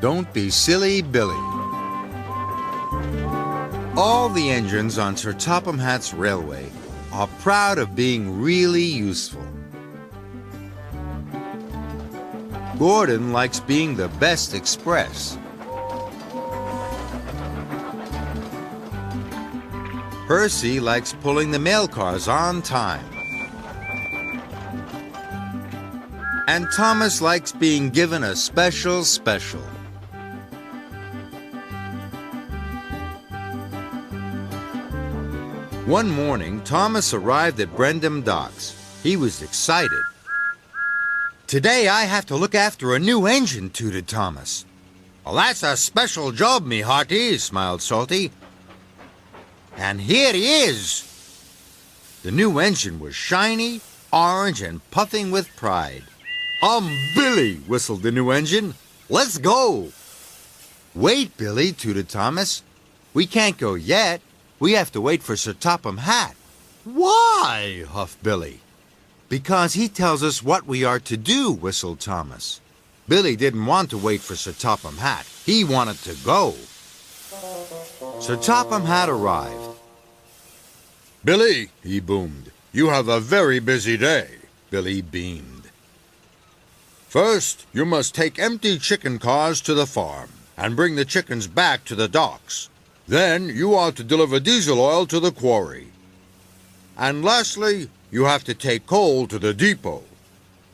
Don't be silly, Billy. All the engines on Sir Topham Hatt's railway are proud of being really useful. Gordon likes being the best express. Percy likes pulling the mail cars on time. And Thomas likes being given a special. One morning, Thomas arrived at Brendam Docks. He was excited. "Today I have to look after a new engine," tooted Thomas. "Well, that's a special job, me hearty," smiled Salty. And here he is. The new engine was shiny, orange, and puffing with pride. "I'm Billy," whistled the new engine. "Let's go." "Wait, Billy," tooted Thomas. "We can't go yet. We have to wait for Sir Topham Hatt." "Why?" huffed Billy. "Because he tells us what we are to do," whistled Thomas. Billy didn't want to wait for Sir Topham Hatt. He wanted to go. Sir Topham Hatt arrived. "Billy," he boomed, "you have a very busy day." Billy beamed. "First, you must take empty chicken cars to the farm and bring the chickens back to the docks. Then you are to deliver diesel oil to the quarry. And lastly, you have to take coal to the depot."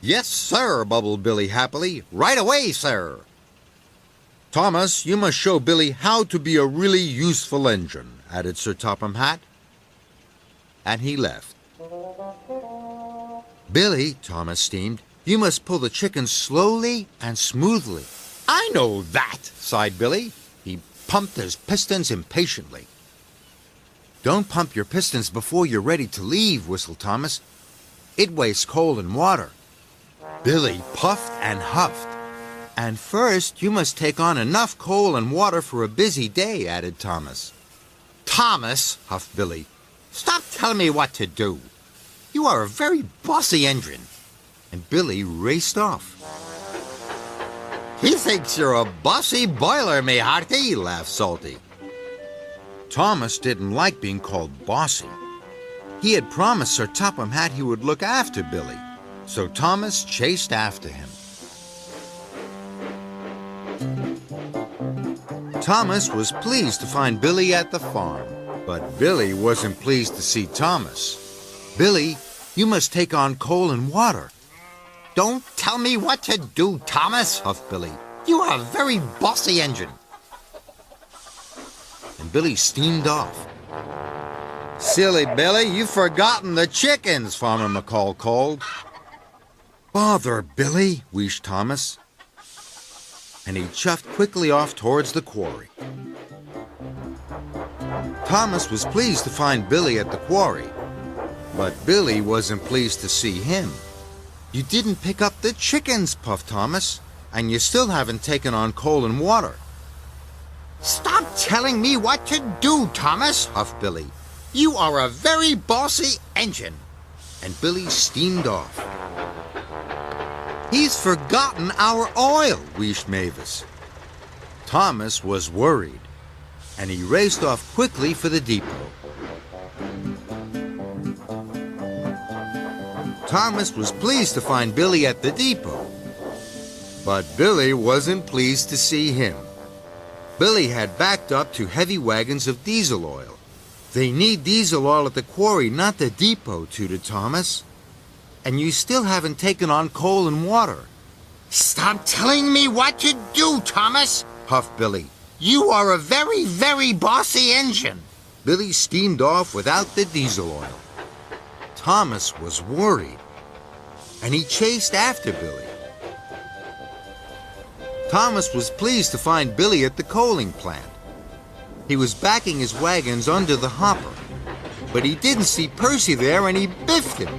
"Yes, sir," bubbled Billy happily. "Right away, sir." "Thomas, you must show Billy how to be a really useful engine," added Sir Topham Hatt. And he left. "Billy," Thomas steamed, "you must pull the chickens slowly and smoothly." "I know that," sighed Billy. He pumped his pistons impatiently. "Don't pump your pistons before you're ready to leave," whistled Thomas. "It wastes coal and water." Billy puffed and huffed. "And first, you must take on enough coal and water for a busy day," added Thomas. "Thomas," huffed Billy, "stop telling me what to do. You are a very bossy engine." And Billy raced off. "He thinks you're a bossy boiler, me hearty," laughed Salty. Thomas didn't like being called bossy. He had promised Sir Topham Hatt he would look after Billy, so Thomas chased after him. Thomas was pleased to find Billy at the farm, but Billy wasn't pleased to see Thomas. "Billy, you must take on coal and water." "Don't tell me what to do, Thomas," huffed Billy. "You are a very bossy engine." And Billy steamed off. "Silly Billy, you've forgotten the chickens," Farmer McCall called. "Bother, Billy," wheezed Thomas. And he chuffed quickly off towards the quarry. Thomas was pleased to find Billy at the quarry, but Billy wasn't pleased to see him. "You didn't pick up the chickens," puffed Thomas, "and you still haven't taken on coal and water." "Stop telling me what to do, Thomas," huffed Billy. "You are a very bossy engine." And Billy steamed off. "He's forgotten our oil," wheezed Mavis. Thomas was worried, and he raced off quickly for the depot. Thomas was pleased to find Billy at the depot, but Billy wasn't pleased to see him. Billy had backed up to heavy wagons of diesel oil. "They need diesel oil at the quarry, not the depot," tooted Thomas. "And you still haven't taken on coal and water." "Stop telling me what to do, Thomas," huffed Billy. "You are a very, very bossy engine." Billy steamed off without the diesel oil. Thomas was worried, and he chased after Billy. Thomas was pleased to find Billy at the coaling plant. He was backing his wagons under the hopper, but he didn't see Percy there, and he biffed him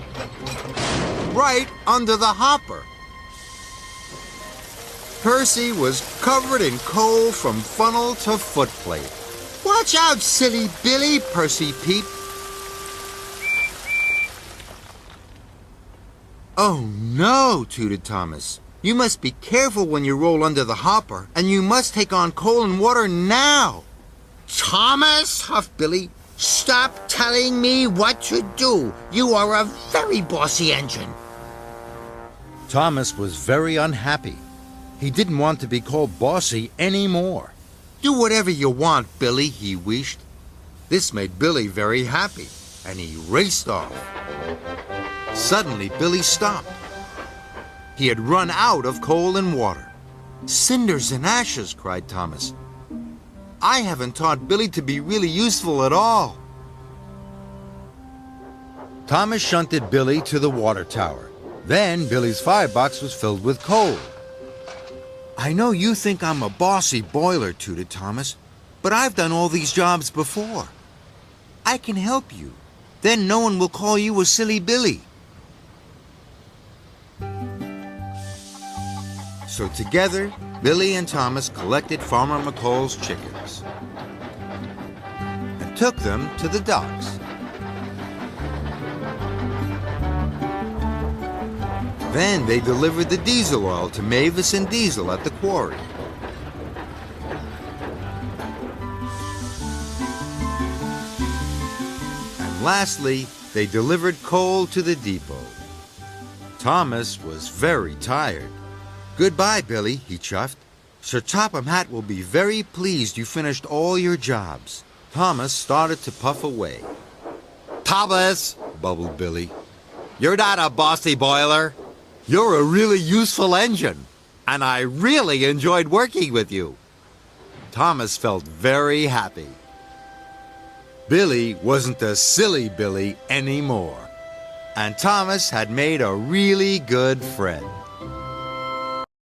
right under the hopper. Percy was covered in coal from funnel to footplate. "Watch out, silly Billy," Percy peeped. "Oh no," tooted Thomas. You must be careful when you roll under the hopper, and you must take on coal and water now. Thomas, huffed Billy, stop telling me what to do. You are a very bossy engine. Thomas was very unhappy. He didn't want to be called bossy anymore. Do whatever you want, Billy, he wished. This made Billy very happy, and he raced off. Suddenly, Billy stopped. He had run out of coal and water. Cinders and ashes, cried Thomas. I haven't taught Billy to be really useful at all. Thomas shunted Billy to the water tower. Then Billy's firebox was filled with coal. I know you think I'm a bossy boiler, tooted Thomas, but I've done all these jobs before. I can help you. Then no one will call you a silly Billy. So together, Billy and Thomas collected Farmer McColl's chickens and took them to the docks. Then they delivered the diesel oil to Mavis and Diesel at the quarry. And lastly, they delivered coal to the depot. Thomas was very tired. Goodbye, Billy, he chuffed. Sir Topham Hatt will be very pleased you finished all your jobs. Thomas started to puff away. Thomas, bubbled Billy, you're not a bossy boiler. You're a really useful engine, and I really enjoyed working with you. Thomas felt very happy. Billy wasn't a silly Billy anymore, and Thomas had made a really good friend.